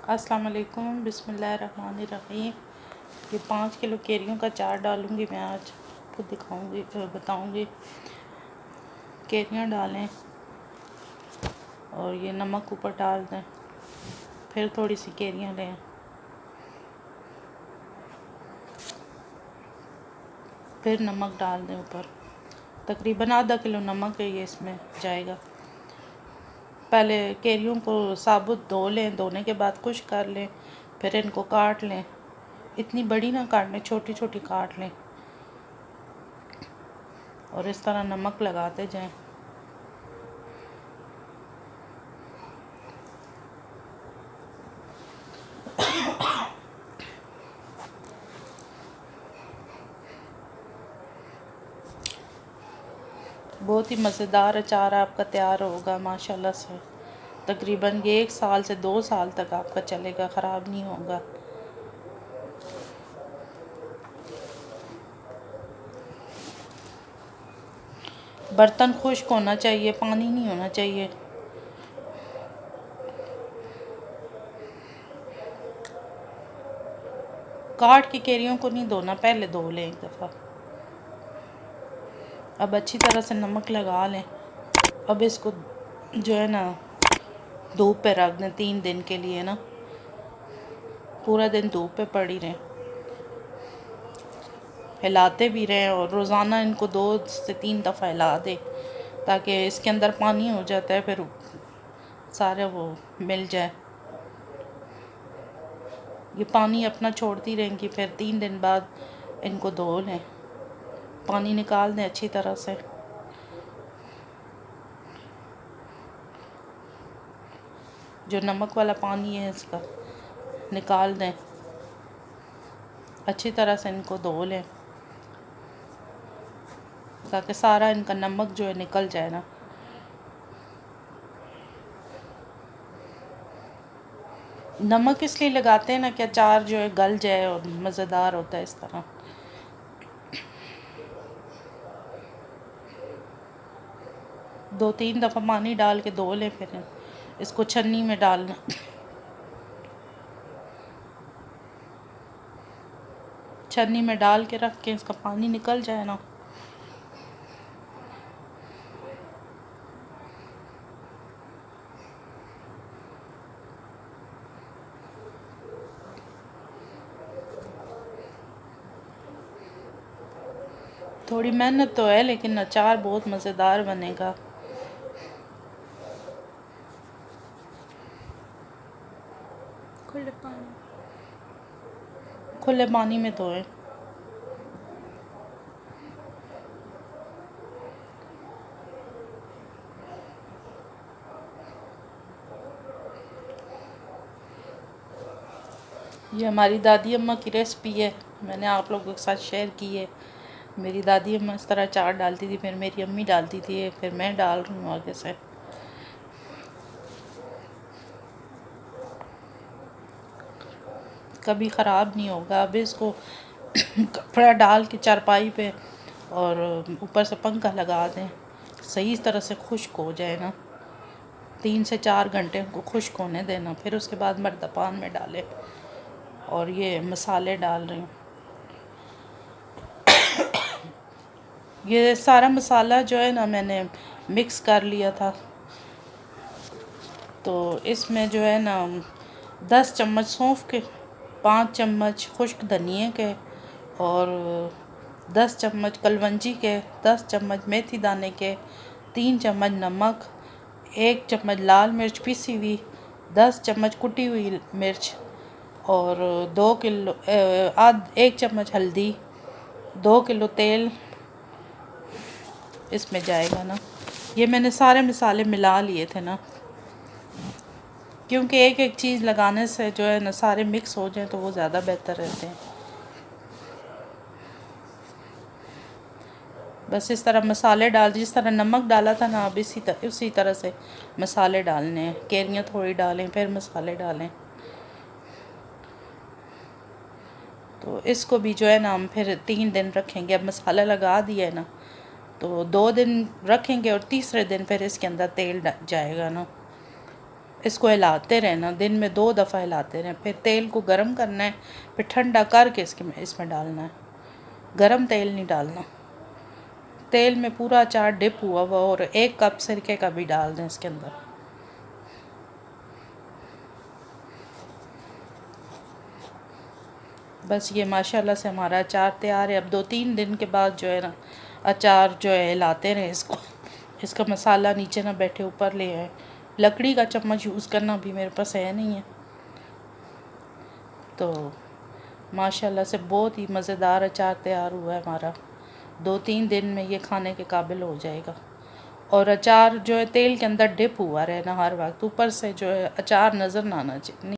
अस्सलाम वालेकुम, बिस्मिल्लाहिर्रहमानिर्रहीम। ये 5 किलो केरियों का चार डालूँगी मैं आज, आपको दिखाऊँगी, बताऊँगी। केरियाँ डालें और ये नमक ऊपर डाल दें, फिर थोड़ी सी केरियाँ लें, फिर नमक डाल दें ऊपर। तकरीबन आधा किलो नमक है ये इसमें जाएगा। पहले केरियों को साबुत धो लें, धोने के बाद खुश कर लें, फिर इनको काट लें। इतनी बड़ी ना काट लें, छोटी छोटी काट लें और इस तरह नमक लगाते जाएं। बहुत ही मज़ेदार अचार आपका तैयार होगा माशाल्लाह से। तकरीबन ये 1 साल से 2 साल तक आपका चलेगा, ख़राब नहीं होगा। बर्तन खुश्क होना चाहिए, पानी नहीं होना चाहिए। काट के केरियों को नहीं धोना, पहले धो लें एक दफ़ा। अब अच्छी तरह से नमक लगा लें। अब इसको जो है ना धूप पे रख दें 3 दिन के लिए ना, पूरा दिन धूप पे पड़ी रहें, हिलाते भी रहें और रोज़ाना इनको 2 से 3 दफ़ा हिला दें, ताकि इसके अंदर पानी हो जाता है, फिर सारा वो मिल जाए। ये पानी अपना छोड़ती रहेंगी, फिर 3 दिन बाद इनको धो लें, पानी निकाल दें अच्छी तरह से। जो नमक वाला पानी है इसका निकाल दें, अच्छी तरह से इनको धो लें ताकि सारा इनका नमक जो है निकल जाए ना। नमक इसलिए लगाते हैं ना कि अचार जो है गल जाए और मज़ेदार होता है इस तरह। दो 3 दफ़ा पानी डाल के धो लें, फिर इसको छन्नी में डालना। छन्नी में डाल के रख के इसका पानी निकल जाए ना। थोड़ी मेहनत तो है, लेकिन अचार बहुत मज़ेदार बनेगा। खुले पानी में धोएं। ये हमारी दादी अम्मा की रेसिपी है, मैंने आप लोगों के साथ शेयर की है। मेरी दादी अम्मा इस तरह अचार डालती थी, फिर मेरी अम्मी डालती थी, फिर मैं डाल रही हूँ आगे से। कभी ख़राब नहीं होगा। अब इसको कपड़ा डाल के चारपाई पे और ऊपर से पंखा लगा दें, सही तरह से खुश्क हो जाए ना। 3 से 4 घंटे उनको खुश्क होने देना, फिर उसके बाद मर्दापान में डालें। और ये मसाले डाल रही हूँ। ये सारा मसाला जो है ना मैंने मिक्स कर लिया था, तो इसमें जो है ना 10 चम्मच सौंफ के, 5 चम्मच खुश्क धनिए के और 10 चम्मच कलवंजी के, 10 चम्मच मेथी दाने के, 3 चम्मच नमक, 1 चम्मच लाल मिर्च पीसी हुई, 10 चम्मच कुटी हुई मिर्च और 1 चम्मच हल्दी, 2 किलो तेल इसमें जाएगा ना। ये मैंने सारे मसाले मिला लिए थे ना, क्योंकि एक एक चीज़ लगाने से जो है ना सारे मिक्स हो जाए तो वो ज़्यादा बेहतर रहते हैं। बस इस तरह मसाले डाल, जिस तरह नमक डाला था ना, अब उसी तरह से मसाले डालने हैं। केरियाँ थोड़ी डालें, फिर मसाले डालें। तो इसको भी जो है ना हम फिर 3 दिन रखेंगे। अब मसाला लगा दिया है ना, तो 2 दिन रखेंगे और तीसरे दिन फिर इसके अंदर तेल जाएगा ना। इसको हिलाते रहना, दिन में 2 दफ़ा हिलाते रहें। फिर तेल को गर्म करना है, फिर ठंडा करके इसमें डालना है। गरम तेल नहीं डालना। तेल में पूरा अचार डिप हुआ हुआ, और 1 कप सिरके का भी डाल दें इसके अंदर। बस ये माशाल्लाह से हमारा अचार तैयार है। अब 2-3 दिन के बाद जो है ना, अचार जो है हिलाते रहें इसको, इसका मसाला नीचे ना बैठे, ऊपर ले आए। लकड़ी का चम्मच यूज़ करना भी मेरे पास है नहीं है। तो माशाल्लाह से बहुत ही मज़ेदार अचार तैयार हुआ है हमारा। 2-3 दिन में ये खाने के काबिल हो जाएगा। और अचार जो है तेल के अंदर डिप हुआ रहना हर वक्त, ऊपर से जो है अचार नज़र ना आना चाहिए।